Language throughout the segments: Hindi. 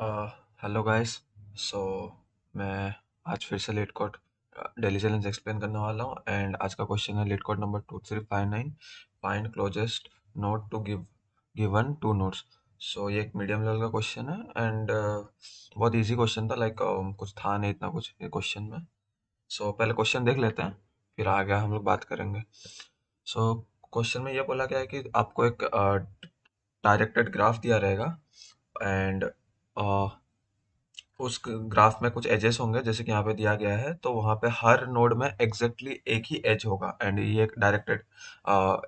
Hello guys. सो मैं आज फिर से LeetCode daily challenge explain करने वाला हूँ एंड आज का क्वेश्चन है LeetCode number 2359। Find closest node to given two nodes. So ये एक मीडियम लेवल का क्वेश्चन है एंड बहुत इजी क्वेश्चन था। लाइक कुछ था नहीं इतना कुछ ये क्वेश्चन में। सो पहले क्वेश्चन देख लेते हैं, फिर आगे हम लोग बात करेंगे। सो क्वेश्चन में ये बोला गया है कि आपको एक डायरेक्टेड ग्राफ दिया रहेगा एंड उस ग्राफ में कुछ एजेस होंगे जैसे कि यहाँ पे दिया गया है, तो वहाँ पे हर नोड में एग्जैक्टली एक ही एज होगा एंड ये एक डायरेक्टेड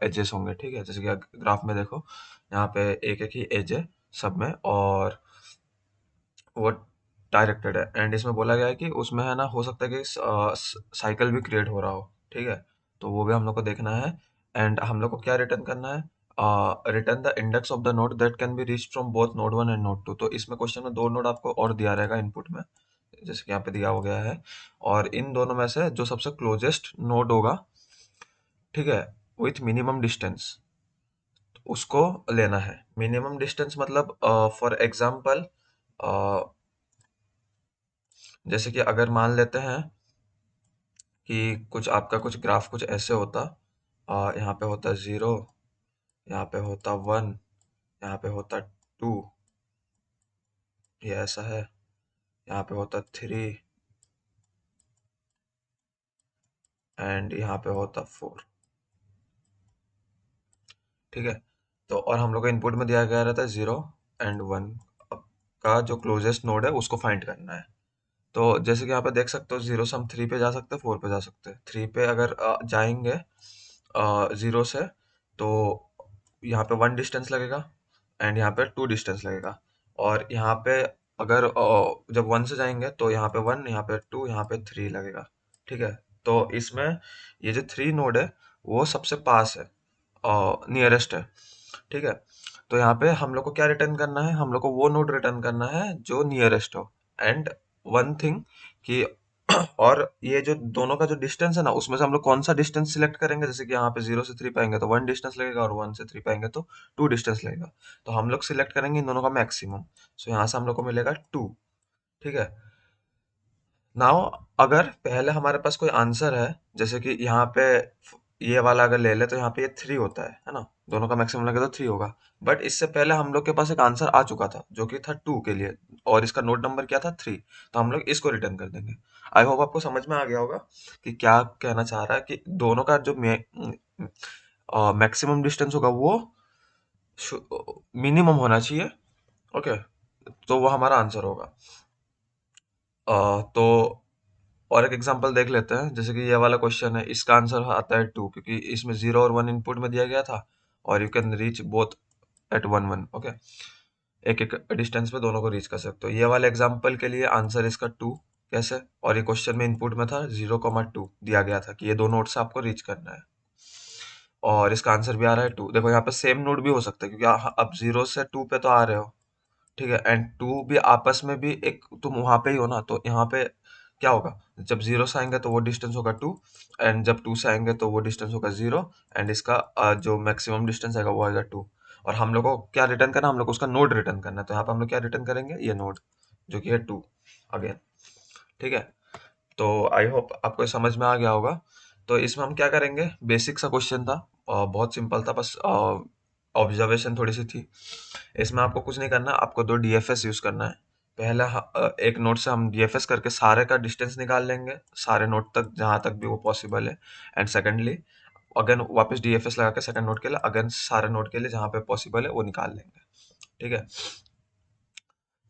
एजेस होंगे। ठीक है, जैसे कि ग्राफ में देखो यहाँ पे एक एक ही एज है सब में और वो डायरेक्टेड है एंड इसमें बोला गया है कि उसमें है ना, हो सकता है कि साइकिल भी क्रिएट हो रहा हो। ठीक है, तो वो भी हम लोग को देखना है एंड हम लोग को क्या रिटर्न करना है, return the index of the node that can be reached from both node one and node two. तो इसमें क्वेश्चन में दो नोड आपको और दिया रहेगा इनपुट में, जैसे कि यहाँ पे दिया हो गया है, और इन दोनों में से जो सबसे क्लोजेस्ट नोड होगा, ठीक है, विथ मिनिमम डिस्टेंस, उसको लेना है। मिनिमम डिस्टेंस मतलब फॉर एग्जाम्पल जैसे कि अगर मान लेते हैं कि कुछ आपका कुछ ग्राफ कुछ ऐसे होता, यहाँ पे होता 0, यहाँ पे होता 1, यहाँ पे होता 2, ये ऐसा है, यहाँ पे होता 3 एंड यहाँ पे होता 4। ठीक है, तो और हम लोग का इनपुट में दिया गया रहता है 0 एंड 1 का जो क्लोजेस्ट नोड है उसको फाइंड करना है। तो जैसे कि यहाँ पे देख सकते हो 0 से हम 3 पे जा सकते हैं, 4 पे जा सकते हैं। 3 पे अगर जाएंगे 0 से, तो यहाँ पे 1 डिस्टेंस लगेगा एंड यहाँ पे 2 डिस्टेंस लगेगा। और यहाँ पे अगर जब 1 से जाएंगे तो यहाँ पे 1, यहाँ पे 2, यहाँ पे 3 लगेगा। ठीक है, तो इसमें ये जो 3 नोड है वो सबसे पास है, नियरेस्ट है। ठीक है, तो यहाँ पे हम लोग को क्या रिटर्न करना है, हम लोग को वो नोड रिटर्न करना है जो नियरेस्ट हो। एंड वन थिंग कि और ये जो दोनों का जो डिस्टेंस है ना, उसमें से हम लोग कौन सा डिस्टेंस सिलेक्ट करेंगे। जैसे कि यहाँ पे 0 से 3 पाएंगे तो 1 डिस्टेंस लगेगा और 1 से 3 पाएंगे तो 2 डिस्टेंस लगेगा। तो हम लोग सिलेक्ट करेंगे इन दोनों का मैक्सिमम। सो यहाँ से हम लोग को मिलेगा 2। ठीक है, नाउ अगर पहले हमारे पास कोई आंसर है, जैसे कि यहाँ पे ये वाला अगर ले ले तो यहाँ पे ये 3 होता है ना, दोनों का मैक्सिमम लगे तो 3 होगा। बट इससे पहले हम लोग के पास एक आंसर आ चुका था जो कि था 2 के लिए, और इसका नोट नंबर क्या था 3। तो हम लोग इसको रिटर्न कर देंगे। आई होप आपको समझ में आ गया होगा कि क्या कहना चाह रहा है, कि दोनों का जो मैक्सिमम डिस्टेंस होगा वो मिनिमम होना चाहिए। ओके, तो वो हमारा आंसर होगा। तो और एक एग्जांपल देख लेते हैं। जैसे कि ये वाला क्वेश्चन है, इसका आंसर आता है 2, क्योंकि इसमें 0 और 1 इनपुट में दिया गया था और you can reach both at 1 1। Okay, एक एक डिस्टेंस पे दोनों को रीच कर सकते हो। ये वाले एग्जांपल के लिए आंसर इसका 2 कैसे, और ये क्वेश्चन में इनपुट में था 0,2 दिया गया था कि ये दो नोड से आपको रीच करना है, और इसका आंसर भी आ रहा है 2। देखो यहाँ पे सेम नोड भी हो सकता है क्योंकि अब 0 से 2 पे तो आ रहे हो। ठीक है, एंड 2 भी आपस में भी एक तुम वहां पे ही हो ना, तो यहाँ पे क्या होगा, जब 0 से आएंगे तो वो डिस्टेंस होगा 2 एंड जब 2 से आएंगे तो वो डिस्टेंस होगा 0 एंड इसका जो मैक्सिमम डिस्टेंस आएगा वो आएगा 2। और हम लोग को क्या रिटर्न करना है, हम लोग को उसका नोड रिटर्न करना है। तो यहाँ पे हम लोग क्या रिटर्न करेंगे, ये नोड जो कि है 2 अगेन। ठीक है, तो आई होप आपको ये समझ में आ गया होगा। तो इसमें हम क्या करेंगे, बेसिक सा क्वेश्चन था, बहुत सिंपल था, बस ऑब्जर्वेशन थोड़ी सी थी। इसमें आपको कुछ नहीं करना, आपको दो डीएफएस यूज करना है। पहला एक नोड से हम डीएफएस करके सारे का डिस्टेंस निकाल लेंगे, सारे नोड तक जहां तक भी वो पॉसिबल है। एंड सेकेंडली अगेन वापस डीएफएस लगा के सेकंड नोड के लिए, अगेन सारे नोड के लिए जहां पे पॉसिबल है वो निकाल लेंगे। ठीक है,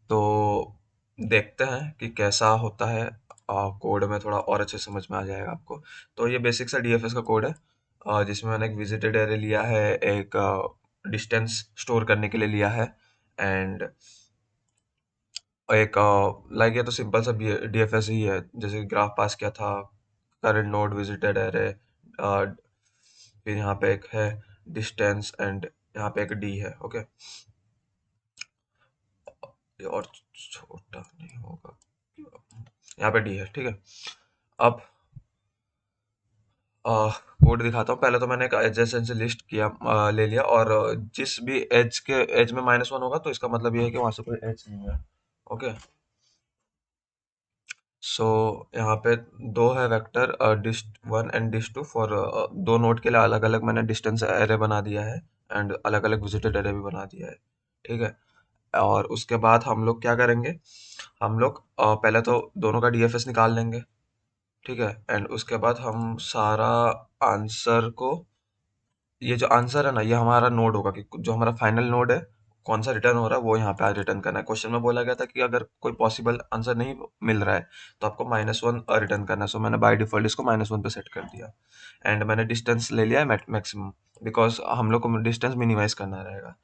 तो देखते हैं कि कैसा होता है। कोड में थोड़ा और अच्छे से समझ में आ जाएगा आपको। तो ये बेसिक सा डीएफएस का कोड है, जिसमें मैंने एक विजिटेड एरे लिया है, एक डिस्टेंस स्टोर करने के लिए लिया है, एंड एक लाइक ये तो सिंपल सा डीएफएस ही है, जैसे ग्राफ पास किया था, करंट नोड विजिटेड एरे, फिर यहाँ पे एक है डिस्टेंस एंड यहाँ पे एक डी है। ओके, ये और छोटा नहीं होगा, यहाँ पे डी है। ठीक है, अब कोड दिखाता हूँ। पहले तो मैंने एक एडजेसेंट से लिस्ट किया, ले लिया, और जिस भी एज में -1 होगा तो इसका मतलब ये है कि वहां से कोई एज नहीं है। ओके। सो यहाँ पे दो है vector, dist one and dist two for दो नोड के लिए अलग अलग मैंने डिस्टेंस एरे बना दिया है एंड अलग अलग विजिटेड एरे भी बना दिया है। ठीक है। और उसके बाद हम लोग क्या करेंगे, हम लोग पहले तो दोनों का डीएफएस निकाल लेंगे। ठीक है। एंड उसके बाद हम सारा आंसर को, ये जो आंसर है ना, ये हमारा नोड होगा कि जो हमारा फाइनल नोड है, कौन सा रिटर्न हो रहा है वो यहाँ पे आज रिटर्न करना है। क्वेश्चन में बोला गया था कि अगर कोई पॉसिबल आंसर नहीं मिल रहा है तो आपको -1 रिटर्न करना है। सो मैंने बाय डिफॉल्ट इसको -1 पे सेट कर दिया। एंड मैंने डिस्टेंस ले लिया है मैक्सिमम, बिकॉज हम लोग को डिस्टेंस मिनिमाइज करना रहेगा।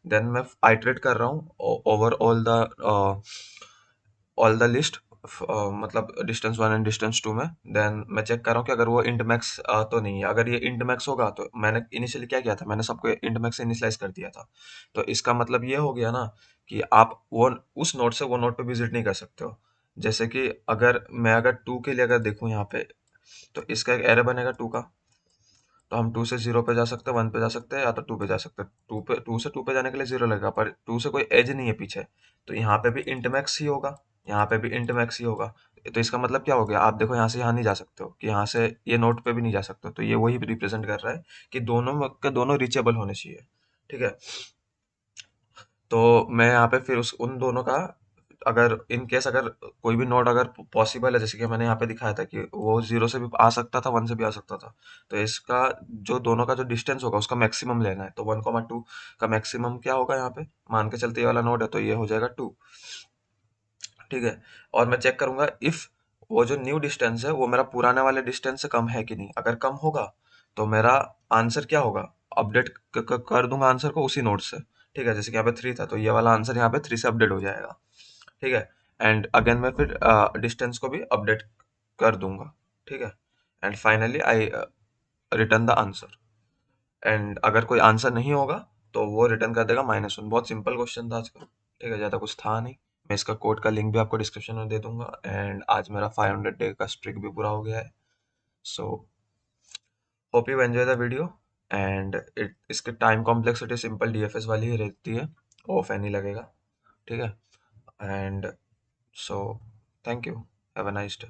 देन मैं आइटरेट कर रहा हूँ ओवर ऑल द लिस्ट, मतलब distance one and distance two में। देन मैं चेक कर रहा हूँ कि अगर वो इंट मैक्स तो नहीं है। अगर ये इंट मैक्स होगा तो मैंने इनिशियली क्या किया था, मैंने सबको इंट मैक्स से इनिशियलाइज कर दिया था। तो इसका मतलब ये हो गया ना कि आप वो उस नोड से वो नोड पे विजिट नहीं कर सकते हो। जैसे कि अगर मैं अगर टू के लिए अगर देखूँ यहाँ पे, तो इसका एक एरे बनेगा टू का। तो हम टू से जीरो पे जा सकते हैं, वन पे जा सकते हैं, या तो टू पे जा सकते हैं। टू से टू पे जाने के लिए जीरो लगेगा, पर टू से कोई एज नहीं है पीछे। तो यहाँ पे भी इंट मैक्स ही होगा, यहाँ पे भी इंट मैक्स ही होगा। तो इसका मतलब क्या हो गया, आप देखो यहाँ से यहाँ नहीं जा सकते हो, कि यहाँ से ये नोड पे भी नहीं जा सकते हो। तो ये वही रिप्रेजेंट कर रहा है कि दोनों के दोनों रीचेबल होने चाहिए। ठीक है। तो मैं यहाँ पे फिर उस उन दोनों का, अगर इन केस अगर कोई भी नोड अगर पॉसिबल है, जैसे कि मैंने यहाँ पे दिखाया था कि वो जीरो से भी आ सकता था, वन से भी आ सकता था। तो इसका जो दोनों का जो डिस्टेंस होगा उसका मैक्सिमम लेना है। तो 1,2 का मैक्सिमम क्या होगा, यहाँ पे मान के चलते ये वाला नोड है तो ये हो जाएगा 2। ठीक है। और मैं चेक करूंगा इफ वो जो न्यू डिस्टेंस है वो मेरा पुराने वाले डिस्टेंस से कम है कि नहीं। अगर कम होगा तो मेरा आंसर क्या होगा, अपडेट कर दूंगा आंसर को उसी नोड से। ठीक है। जैसे कि यहाँ पे 3 था तो ये वाला आंसर यहाँ पे 3 से अपडेट हो जाएगा। ठीक है। एंड अगेन मैं फिर डिस्टेंस को भी अपडेट कर दूंगा। ठीक है। And finally I return the answer. And अगर कोई आंसर नहीं होगा तो वो रिटर्न कर देगा -1। बहुत सिंपल क्वेश्चन था आज का। ठीक है, ज़्यादा कुछ था नहीं। मैं इसका कोड का लिंक भी आपको डिस्क्रिप्शन में दे दूंगा। एंड आज मेरा 500 डे का स्ट्रिक भी पूरा हो गया है। So hope you enjoy the video. And इसकी टाइम कॉम्प्लेक्सिटी सिंपल डीएफएस वाली ही रहती है, ऑफ एनी लगेगा। ठीक है। And so thank you, have a nice day.